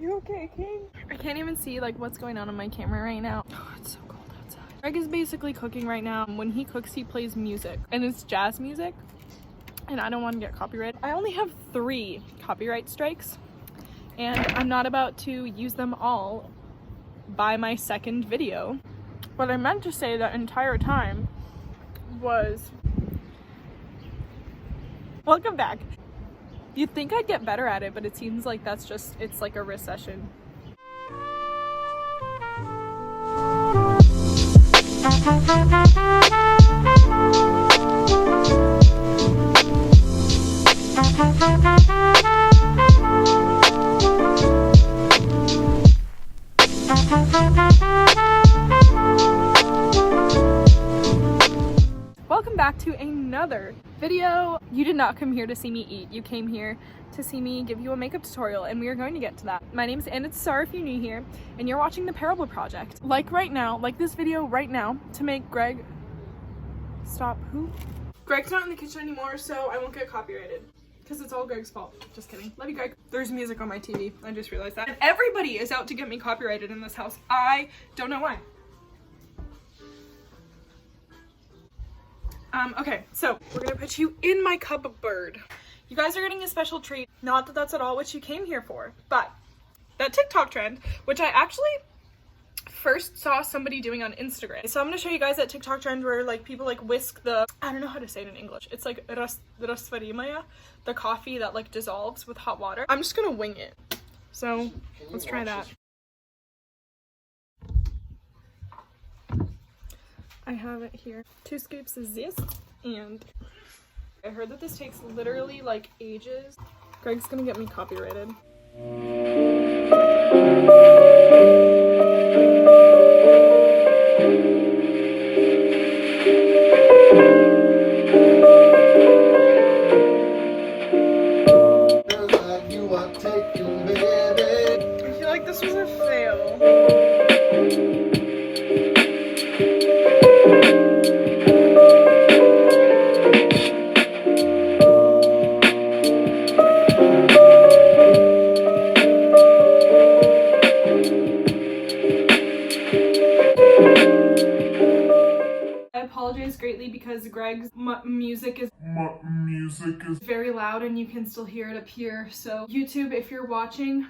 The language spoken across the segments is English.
you okay, King? I can't even see like what's going on my camera right now. Oh, it's so cold outside. Greg is basically cooking right now. When he cooks, he plays music, and it's jazz music, and I don't want to get copyrighted. I only have 3 copyright strikes, and I'm not about to use them all by my second video. What I meant to say that entire time was, welcome back. You'd think I'd get better at it, but it seems like that's just, it's like a recession. Welcome back to another video. You did not come here to see me eat. You came here to see me give you a makeup tutorial, and we are going to get to that. My name's Anna Star if you're new here, and you're watching the Parable Project. Like right now, like this video right now, to make Greg stop. Who? Greg's not in the kitchen anymore, so I won't get copyrighted. Because it's all Greg's fault. Just kidding. Love you, Greg. There's music on my TV. I just realized that. And everybody is out to get me copyrighted in this house. I don't know why. Okay, so we're gonna put you in my cupboard. You guys are getting a special treat. Not that that's at all what you came here for, but that TikTok trend, which I actually first saw somebody doing on Instagram. So I'm gonna show you guys that TikTok trend where like people like whisk the, I don't know how to say it in English. It's like rasvarimaya, the coffee that like dissolves with hot water. I'm just gonna wing it. So let's try that. I have it here. 2 scoops of this, and I heard that this takes literally like ages. Greg's gonna get me copyrighted. I feel like this was a fail. Greatly because Greg's music is very loud and you can still hear it up here. So YouTube, if you're watching,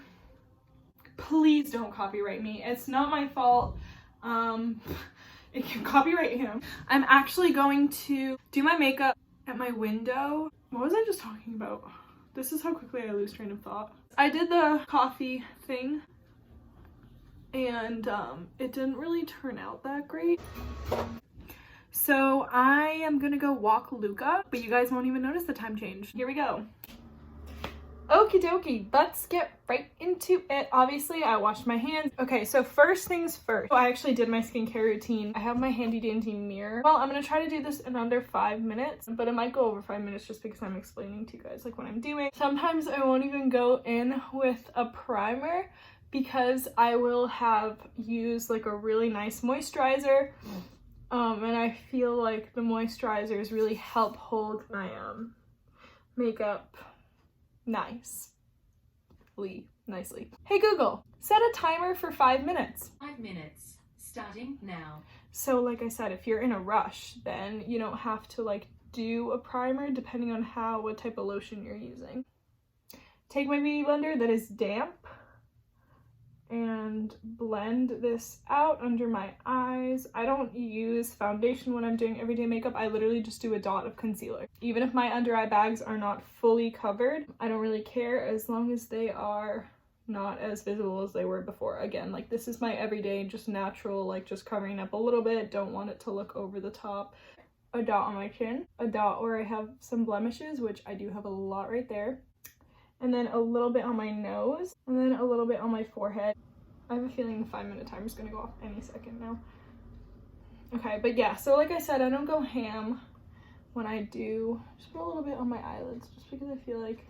please don't copyright me. It's not my fault. It can copyright him. I'm actually going to do my makeup at my window. What was I just talking about? This is how quickly I lose train of thought. I did the coffee thing and it didn't really turn out that great. So I am gonna go walk Luca, but you guys won't even notice the time change. Here we go. Okie dokie, let's get right into it. Obviously, I washed my hands. Okay, so first things first. I actually did my skincare routine. I have my handy dandy mirror. Well, I'm gonna try to do this in under 5 minutes, but it might go over 5 minutes just because I'm explaining to you guys like what I'm doing. Sometimes I won't even go in with a primer because I will have used like a really nice moisturizer. And I feel like the moisturizers really help hold my makeup nicely. Hey Google, set a timer for 5 minutes. 5 minutes, starting now. So like I said, if you're in a rush, then you don't have to like do a primer depending on what type of lotion you're using. Take my beauty blender that is damp and blend this out under my eyes. I don't use foundation when I'm doing everyday makeup. I literally just do a dot of concealer. Even if my under eye bags are not fully covered, I don't really care as long as they are not as visible as they were before. Again, like this is my everyday, just natural, like just covering up a little bit. Don't want it to look over the top. A dot on my chin, a dot where I have some blemishes, which I do have a lot right there. And then a little bit on my nose, and then a little bit on my forehead. I have a feeling the 5 minute timer is gonna go off any second now. Okay, but yeah, so like I said, I don't go ham when I do. Just put a little bit on my eyelids, just because I feel like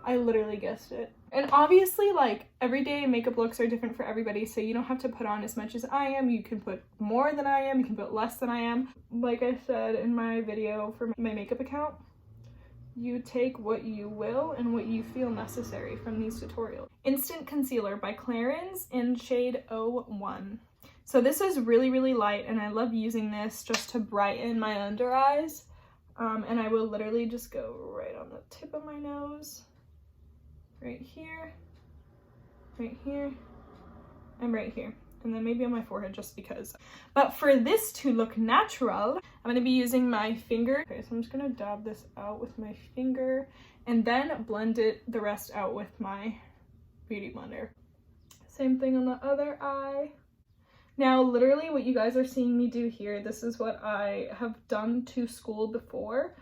I literally guessed it. And obviously, like, everyday makeup looks are different for everybody, so you don't have to put on as much as I am. You can put more than I am, you can put less than I am. Like I said in my video for my makeup account, You take what you will and what you feel necessary from these tutorials. Instant Concealer by Clarins in shade 01. So this is really, really light, and I love using this just to brighten my under eyes. And I will literally just go right on the tip of my nose, right here, and right here. And then maybe on my forehead just because. But for this to look natural, I'm going to be using my finger. Okay, so I'm just going to dab this out with my finger and then blend the rest out with my beauty blender. Same thing on the other eye. Now, literally what you guys are seeing me do here, this is what I have done to school before,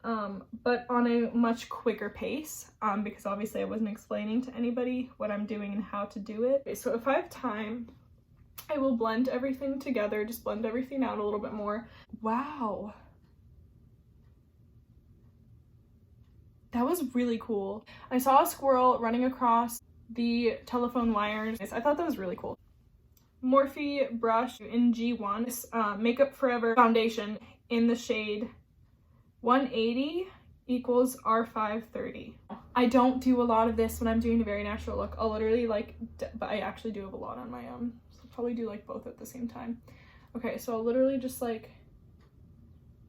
but on a much quicker pace, because obviously I wasn't explaining to anybody what I'm doing and how to do it. Okay, so if I have time, I will blend everything together, just blend everything out a little bit more. Wow. That was really cool. I saw a squirrel running across the telephone wires. I thought that was really cool. Morphe brush in G1. This Makeup Forever foundation in the shade 180 equals R530. I don't do a lot of this when I'm doing a very natural look. I'll literally but I actually do have a lot on my own. So I'll probably do like both at the same time. Okay, so I'll literally just like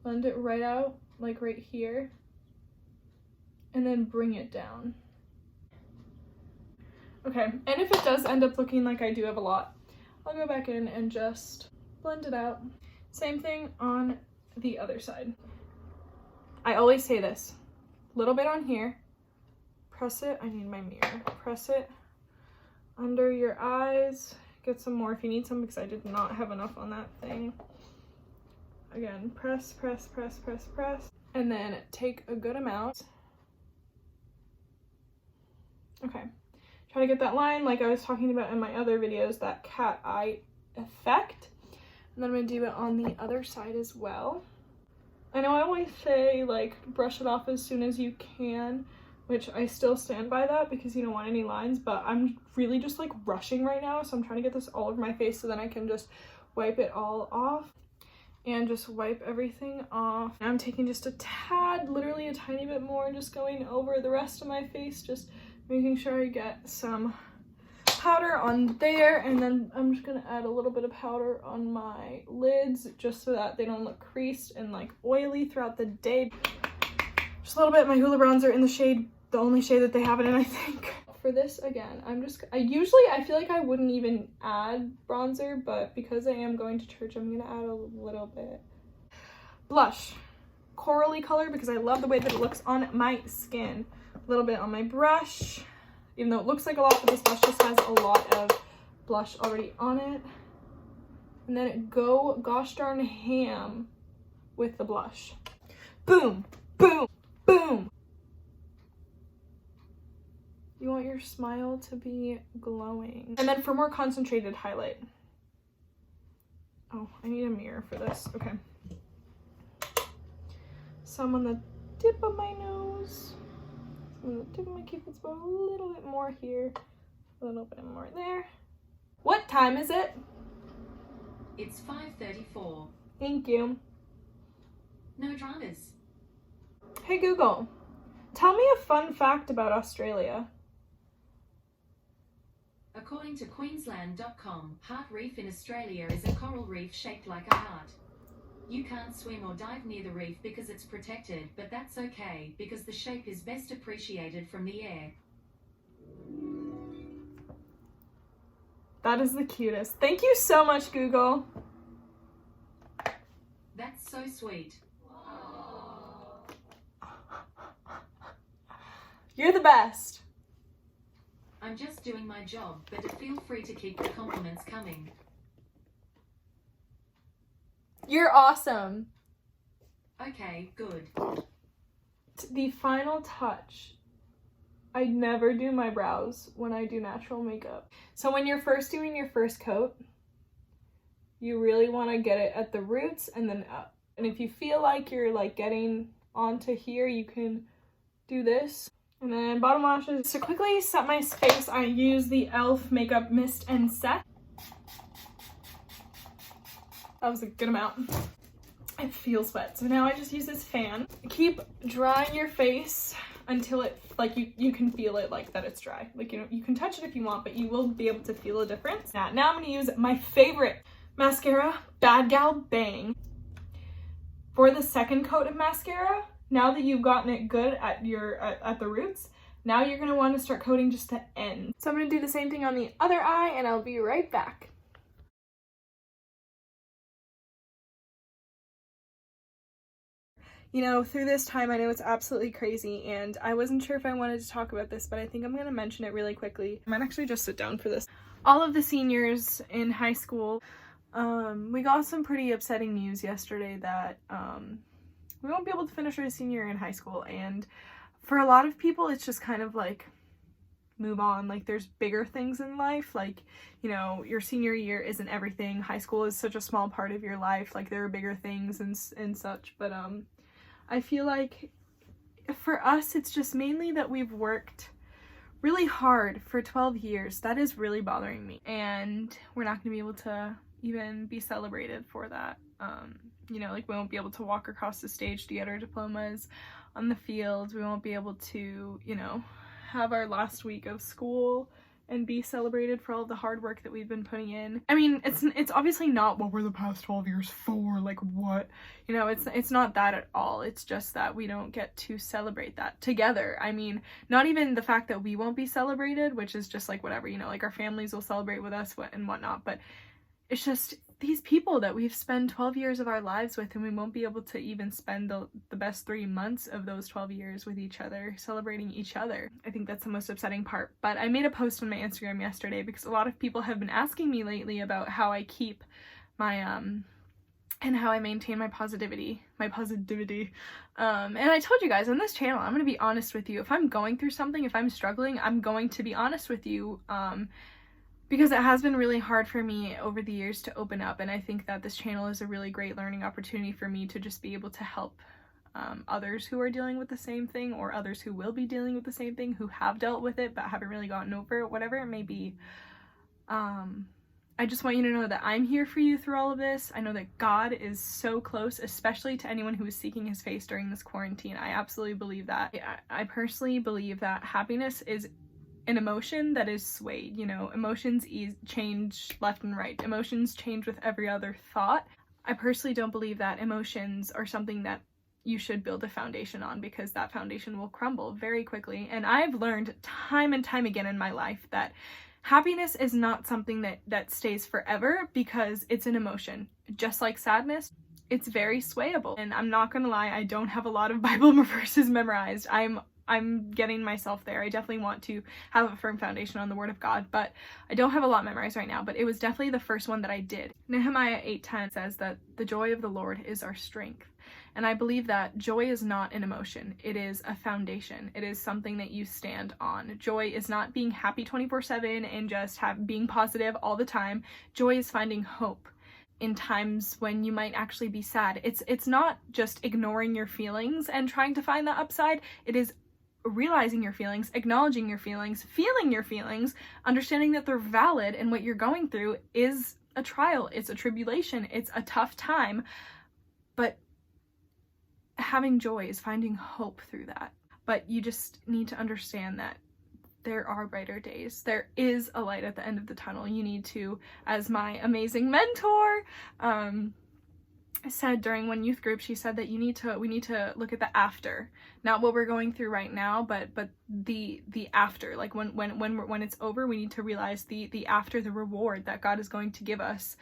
blend it right out, like right here, and then bring it down. Okay, and if it does end up looking like I do have a lot, I'll go back in and just blend it out. Same thing on the other side. I always say this, a little bit on here, press it, I need my mirror, press it under your eyes, get some more if you need some because I did not have enough on that thing. Again, press, press, press, press, press, and then take a good amount. Okay. Try to get that line like I was talking about in my other videos, that cat eye effect. And then I'm going to do it on the other side as well. I know I always say like brush it off as soon as you can, which I still stand by that because you don't want any lines, but I'm really just like rushing right now, so I'm trying to get this all over my face so then I can just wipe it all off and just wipe everything off. I'm taking just a tad, literally a tiny bit more, just going over the rest of my face, just making sure I get some powder on there, and then I'm just gonna add a little bit of powder on my lids just so that they don't look creased and like oily throughout the day. Just a little bit. My Hoola bronzer in the shade, the only shade that they have it in, I think. For this, again, I feel like I wouldn't even add bronzer, but because I am going to church, I'm gonna add a little bit. Blush, corally color, because I love the way that it looks on my skin. A little bit on my brush, even though it looks like a lot, but this brush just has a lot of blush already on it. And then go gosh darn ham with the blush. Boom, boom, boom. You want your smile to be glowing. And then for more concentrated highlight. Oh, I need a mirror for this. Okay. Some on the tip of my nose. On the tip of my cupid's bow, a little bit more here, a little bit more there. What time is it? It's 5:34. Thank you. No dramas. Hey Google, tell me a fun fact about Australia. According to Queensland.com, Heart Reef in Australia is a coral reef shaped like a heart. You can't swim or dive near the reef because it's protected, but that's okay, because the shape is best appreciated from the air. That is the cutest. Thank you so much, Google. That's so sweet. You're the best. I'm just doing my job, but feel free to keep the compliments coming. You're awesome. Okay, good. The final touch. I never do my brows when I do natural makeup. So when you're first doing your first coat, you really want to get it at the roots and then up. And if you feel like you're like getting onto here, you can do this. And then bottom lashes. To quickly set my face, I use the e.l.f. Makeup Mist and Set. That was a good amount. it feels wet. So now I just use this fan. Keep drying your face until it, like, you can feel it, like, that it's dry. Like, you know, you can touch it if you want, but you will be able to feel a difference. Now I'm gonna use my favorite mascara, Bad Gal Bang. For the second coat of mascara, now that you've gotten it good at the roots, now you're gonna want to start coating just the ends. So I'm gonna do the same thing on the other eye, and I'll be right back. You know, through this time, I know it's absolutely crazy, and I wasn't sure if I wanted to talk about this, but I think I'm gonna mention it really quickly. I might actually just sit down for this. All of the seniors in high school, we got some pretty upsetting news yesterday that we won't be able to finish our senior year in high school, and for a lot of people, it's just kind of like, move on. Like, there's bigger things in life, like, you know, your senior year isn't everything. High school is such a small part of your life. Like, there are bigger things and such, but I feel like for us, it's just mainly that we've worked really hard for 12 years. That is really bothering me, and we're not gonna be able to even be celebrated for that. You know, like, we won't be able to walk across the stage to get our diplomas on the field. We won't be able to, you know, have our last week of school and be celebrated for all of the hard work that we've been putting in. I mean, it's obviously not what were the past 12 years for, like, what, you know, it's not that at all. It's just that we don't get to celebrate that together. I mean, not even the fact that we won't be celebrated, which is just like whatever, you know, like, our families will celebrate with us and whatnot, but it's just these people that we've spent 12 years of our lives with, and we won't be able to even spend the best 3 months of those 12 years with each other, celebrating each other. I think that's the most upsetting part. But I made a post on my Instagram yesterday because a lot of people have been asking me lately about how I keep my and how I maintain my positivity. And I told you guys on this channel, I'm gonna be honest with you. If I'm going through something, if I'm struggling, I'm going to be honest with you, because it has been really hard for me over the years to open up, and I think that this channel is a really great learning opportunity for me to just be able to help others who are dealing with the same thing, or others who will be dealing with the same thing, who have dealt with it but haven't really gotten over it, whatever it may be. I just want you to know that I'm here for you through all of this. I know that God is so close, especially to anyone who is seeking his face during this quarantine. I absolutely believe that. I personally believe that happiness is an emotion that is swayed. You know, emotions change left and right. Emotions change with every other thought. I personally don't believe that emotions are something that you should build a foundation on, because that foundation will crumble very quickly. And I've learned time and time again in my life that happiness is not something that stays forever, because it's an emotion. Just like sadness, it's very swayable. And I'm not gonna lie, I don't have a lot of Bible verses memorized. I'm getting myself there. I definitely want to have a firm foundation on the Word of God, but I don't have a lot memorized right now, but it was definitely the first one that I did. Nehemiah 8:10 says that the joy of the Lord is our strength. And I believe that joy is not an emotion. It is a foundation. It is something that you stand on. Joy is not being happy 24/7 and just being positive all the time. Joy is finding hope in times when you might actually be sad. It's not just ignoring your feelings and trying to find the upside. It is realizing your feelings, acknowledging your feelings, feeling your feelings, understanding that they're valid, and what you're going through is a trial, it's a tribulation, it's a tough time, but having joy is finding hope through that. But you just need to understand that there are brighter days. There is a light at the end of the tunnel. You need to, as my amazing mentor said during one youth group, she said that we need to look at the after, not what we're going through right now, but the after. Like when it's over, we need to realize the after, the reward that God is going to give us,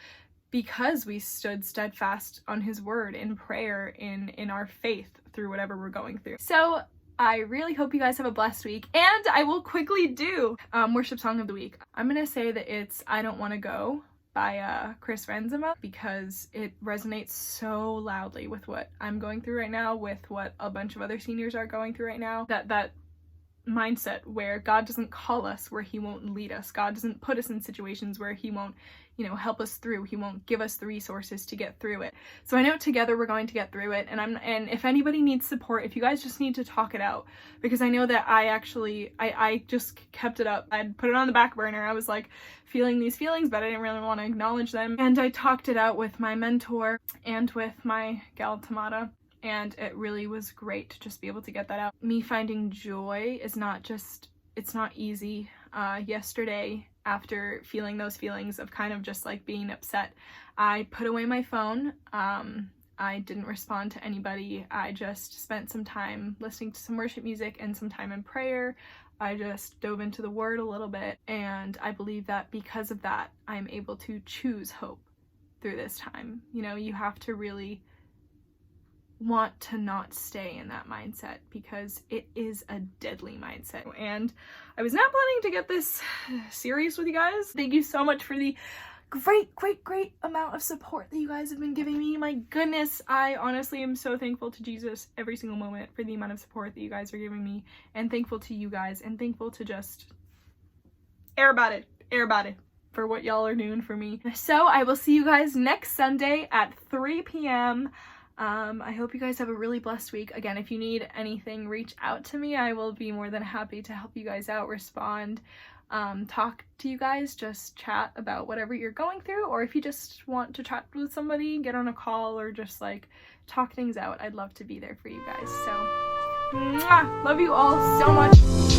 because we stood steadfast on his word in prayer, in our faith through whatever we're going through. So I really hope you guys have a blessed week, and I will quickly do worship song of the week. I'm gonna say that it's I Don't Want to Go by Chris Renzema, because it resonates so loudly with what I'm going through right now, with what a bunch of other seniors are going through right now, that mindset where God doesn't call us where he won't lead us. God doesn't put us in situations where he won't, you know, help us through. He won't give us the resources to get through it. So I know together we're going to get through it. And if anybody needs support, if you guys just need to talk it out, because I know that I just kept it up. I'd put it on the back burner. I was like feeling these feelings, but I didn't really want to acknowledge them. And I talked it out with my mentor and with my gal Tamara. And it really was great to just be able to get that out. Me finding joy is it's not easy. Yesterday, after feeling those feelings of kind of just like being upset, I put away my phone. I didn't respond to anybody. I just spent some time listening to some worship music and some time in prayer. I just dove into the word a little bit, and I believe that because of that, I'm able to choose hope through this time. You know, you have to really want to not stay in that mindset, because it is a deadly mindset. And I was not planning to get this serious with you guys. Thank you so much for the great amount of support that you guys have been giving me. My goodness, I honestly am so thankful to Jesus every single moment for the amount of support that you guys are giving me, and thankful to you guys, and thankful to just everybody for what y'all are doing for me. So I will see you guys next Sunday at 3 p.m. I hope you guys have a really blessed week. Again, if you need anything, reach out to me. I will be more than happy to help you guys out, respond, talk to you guys, just chat about whatever you're going through, or if you just want to chat with somebody, get on a call, or just like talk things out. I'd love to be there for you guys. So, mwah! Love you all so much.